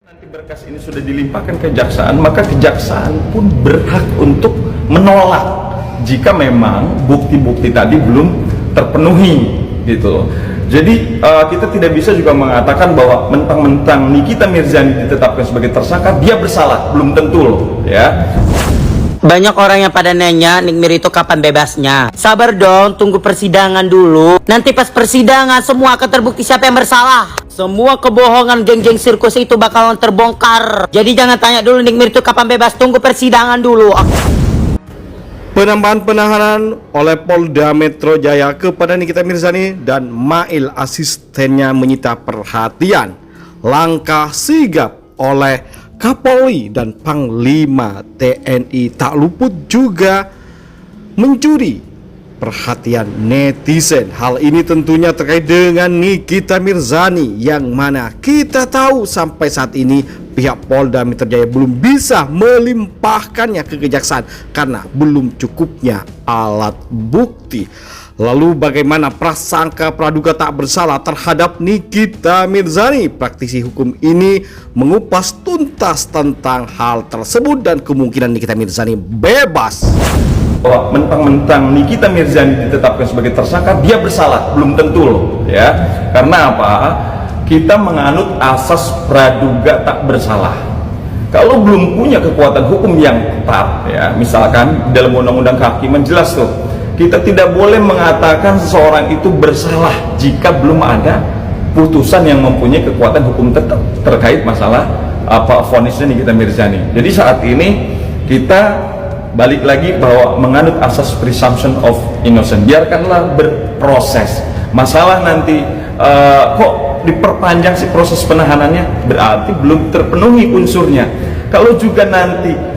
Nanti berkas ini sudah dilimpahkan ke kejaksaan, maka kejaksaan pun berhak untuk menolak jika memang bukti-bukti tadi belum terpenuhi, gitu loh. Jadi kita tidak bisa juga mengatakan bahwa mentang-mentang Nikita Mirzani ditetapkan sebagai tersangka dia bersalah, belum tentu loh, ya. Banyak orang yang pada nanya, Nick Mir itu kapan bebasnya? Sabar dong, tunggu persidangan dulu. Nanti pas persidangan semua akan terbukti siapa yang bersalah. Semua kebohongan geng-geng sirkus itu bakalan terbongkar. Jadi jangan tanya dulu Nick Mir itu kapan bebas, tunggu persidangan dulu. Penambahan penahanan oleh Polda Metro Jaya kepada Nikita Mirzani dan Mail asistennya menyita perhatian. Langkah sigap oleh Kapolri dan Panglima TNI tak luput juga mencuri perhatian netizen. Hal ini tentunya terkait dengan Nikita Mirzani, yang mana kita tahu sampai saat ini pihak Polda Metro Jaya belum bisa melimpahkannya ke kejaksaan karena belum cukupnya alat bukti. Lalu bagaimana prasangka praduga tak bersalah terhadap Nikita Mirzani? Praktisi hukum ini mengupas tuntas tentang hal tersebut dan kemungkinan Nikita Mirzani bebas. Bahwa mentang-mentang Nikita Mirzani ditetapkan sebagai tersangka dia bersalah, belum tentu loh, ya. Karena apa? Kita menganut asas praduga tak bersalah. Kalau belum punya kekuatan hukum yang tetap, ya, misalkan dalam undang-undang kehakiman jelas tuh, kita tidak boleh mengatakan seseorang itu bersalah jika belum ada putusan yang mempunyai kekuatan hukum tetap terkait masalah apa vonisnya Nikita Mirzani. Jadi saat ini kita balik lagi bahwa menganut asas presumption of innocence. Biarkanlah berproses. Masalah nanti kok diperpanjang si proses penahanannya, berarti belum terpenuhi unsurnya. Kalau juga nanti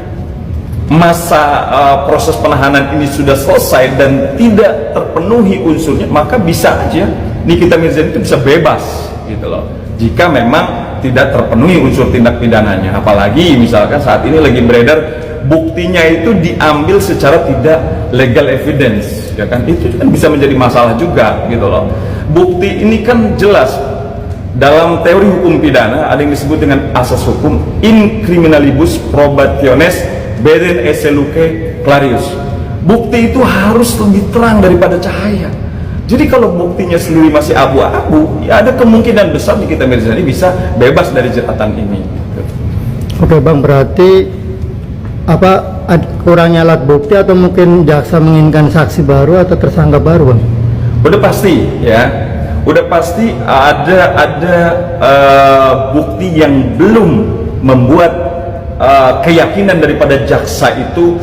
masa proses penahanan ini sudah selesai dan tidak terpenuhi unsurnya, maka bisa aja Nikita Mirzani itu bisa bebas, gitu loh, jika memang tidak terpenuhi unsur tindak pidananya. Apalagi misalkan saat ini lagi beredar buktinya itu diambil secara tidak legal evidence, ya kan, itu kan bisa menjadi masalah juga, gitu loh. Bukti ini kan jelas dalam teori hukum pidana ada yang disebut dengan asas hukum in criminalibus probationis beden esse luce clarius. Bukti itu harus lebih terang daripada cahaya. Jadi kalau buktinya sendiri masih abu-abu, ya ada kemungkinan besar Nikita Mirzani bisa bebas dari jeratan ini. Oke Bang, berarti apa kurangnya alat bukti atau mungkin jaksa menginginkan saksi baru atau tersangka baru, Bang? Udah pasti, ya. Udah pasti ada bukti yang belum membuat keyakinan daripada jaksa itu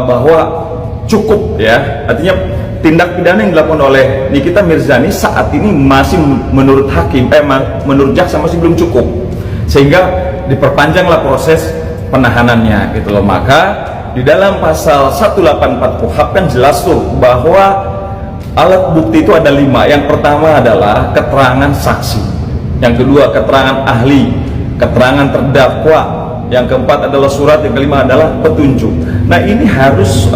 bahwa cukup, ya. Artinya tindak pidana yang dilakukan oleh Nikita Mirzani saat ini masih menurut hakim, menurut jaksa masih belum cukup, sehingga diperpanjanglah proses penahanannya, gitu loh. Maka di dalam pasal 184 KUHP kan jelas tuh bahwa alat bukti itu ada 5. Yang pertama adalah keterangan saksi, yang kedua keterangan ahli, keterangan terdakwa, yang keempat adalah surat, yang kelima adalah petunjuk. Nah ini harus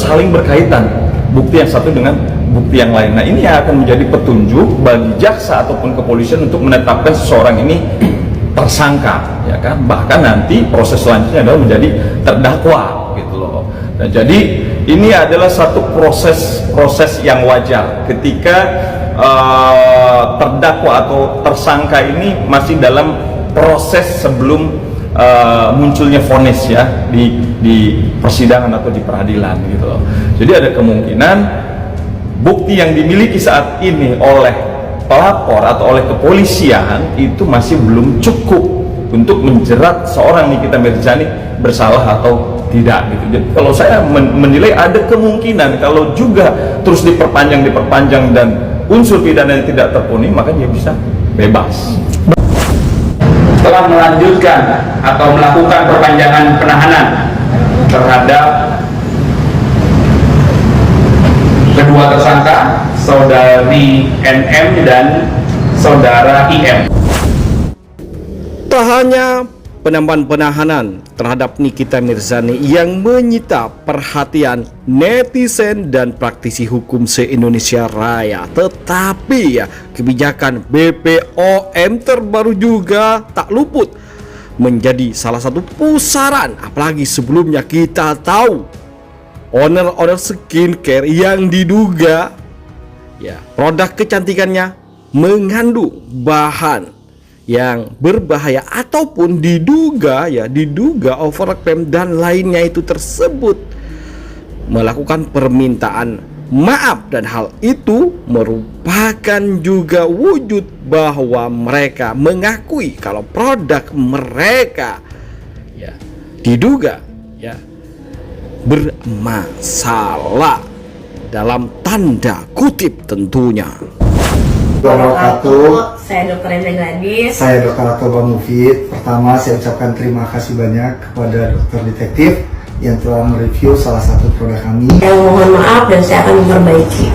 saling berkaitan, bukti yang satu dengan bukti yang lain. Nah ini yang akan menjadi petunjuk bagi jaksa ataupun kepolisian untuk menetapkan seseorang ini tersangka, ya kan. Bahkan nanti proses selanjutnya adalah menjadi terdakwa, gitu loh. Nah jadi ini adalah satu proses yang wajar ketika terdakwa atau tersangka ini masih dalam proses sebelum munculnya vonis, ya, di persidangan atau di peradilan, gitu loh. Jadi ada kemungkinan bukti yang dimiliki saat ini oleh pelapor atau oleh kepolisian itu masih belum cukup untuk menjerat seorang Nikita Mirzani bersalah atau tidak, gitu. Jadi kalau saya menilai ada kemungkinan kalau juga terus diperpanjang dan unsur pidana yang tidak terpenuhi, maka dia bisa bebas. Telah melanjutkan atau melakukan perpanjangan penahanan terhadap kedua tersangka, saudari NM dan saudara IM. Tak hanya penambahan penahanan terhadap Nikita Mirzani yang menyita perhatian netizen dan praktisi hukum se-Indonesia Raya. Tetapi ya, kebijakan BPOM terbaru juga tak luput menjadi salah satu pusaran. Apalagi sebelumnya kita tahu owner skincare yang diduga ya produk kecantikannya mengandung bahan yang berbahaya ataupun diduga overclaim dan lainnya itu tersebut melakukan permintaan maaf, dan hal itu merupakan juga wujud bahwa mereka mengakui kalau produk mereka ya diduga ya bermasalah dalam tanda kutip tentunya. Wabarakatuh. Saya Dr. Reza Gladys. Saya Dr. Atoba Mufid. Pertama, saya ucapkan terima kasih banyak kepada dokter detektif yang telah mereview salah satu produk kami. Saya mohon maaf dan saya akan memperbaiki.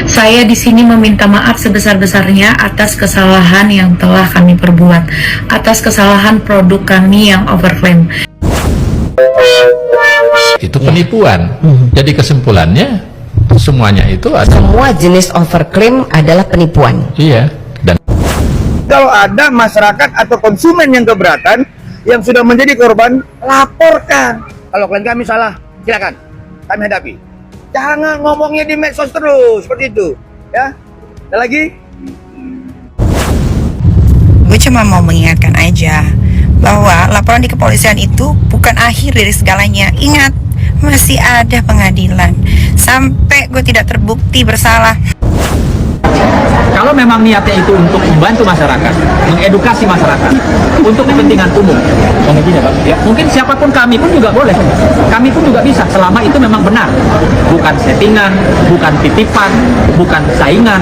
Saya di sini meminta maaf sebesar-besarnya atas kesalahan yang telah kami perbuat, atas kesalahan produk kami yang overclaim. Itu penipuan. Jadi kesimpulannya semuanya itu ada. Semua jenis overclaim adalah penipuan. Iya. Dan kalau ada masyarakat atau konsumen yang keberatan yang sudah menjadi korban, laporkan. Kalau klien kami salah, silakan kami hadapi. Jangan ngomongnya di medsos terus seperti itu, ya. Ada lagi? Gue cuma mau mengingatkan aja bahwa laporan di kepolisian itu bukan akhir dari segalanya. Ingat, masih ada pengadilan sampai gue tidak terbukti bersalah. Kalau memang niatnya itu untuk membantu masyarakat, mengedukasi masyarakat untuk kepentingan umum, mungkin siapapun, kami pun juga boleh, kami pun juga bisa, selama itu memang benar, bukan settingan, bukan titipan, bukan saingan.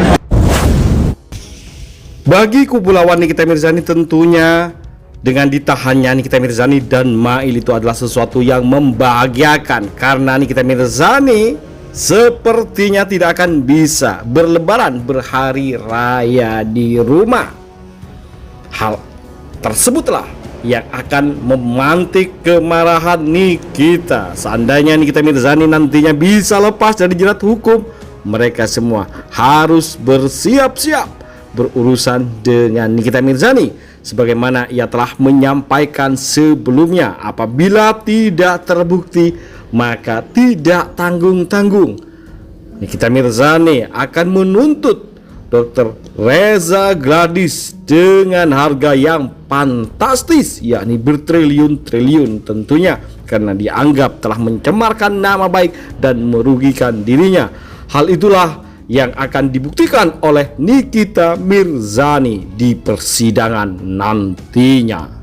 Bagi kubu lawan Nikita Mirzani tentunya dengan ditahannya Nikita Mirzani dan Mail itu adalah sesuatu yang membahagiakan, karena Nikita Mirzani sepertinya tidak akan bisa berlebaran berhari raya di rumah. Hal tersebutlah yang akan memantik kemarahan Nikita. Seandainya Nikita Mirzani nantinya bisa lepas dari jerat hukum, mereka semua harus bersiap-siap berurusan dengan Nikita Mirzani, sebagaimana ia telah menyampaikan sebelumnya. Apabila tidak terbukti, maka tidak tanggung-tanggung Nikita Mirzani akan menuntut Dr. Reza Gladys dengan harga yang fantastis, yakni bertriliun-triliun tentunya, karena dianggap telah mencemarkan nama baik dan merugikan dirinya. Hal itulah yang akan dibuktikan oleh Nikita Mirzani di persidangan nantinya.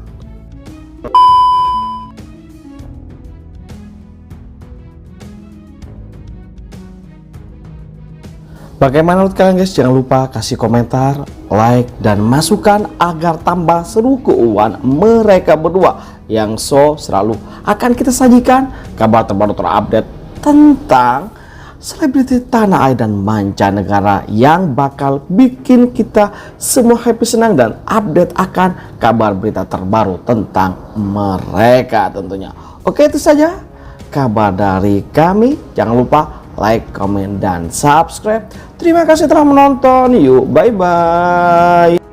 Bagaimana menurut kalian guys? Jangan lupa kasih komentar, like, dan masukan agar tambah seru keuangan mereka berdua yang selalu akan kita sajikan kabar terbaru terupdate tentang selebriti tanah air dan mancanegara yang bakal bikin kita semua happy, senang, dan update akan kabar berita terbaru tentang mereka tentunya. Oke, itu saja kabar dari kami. Jangan lupa like, komen, dan subscribe. Terima kasih telah menonton. Yuk, bye-bye.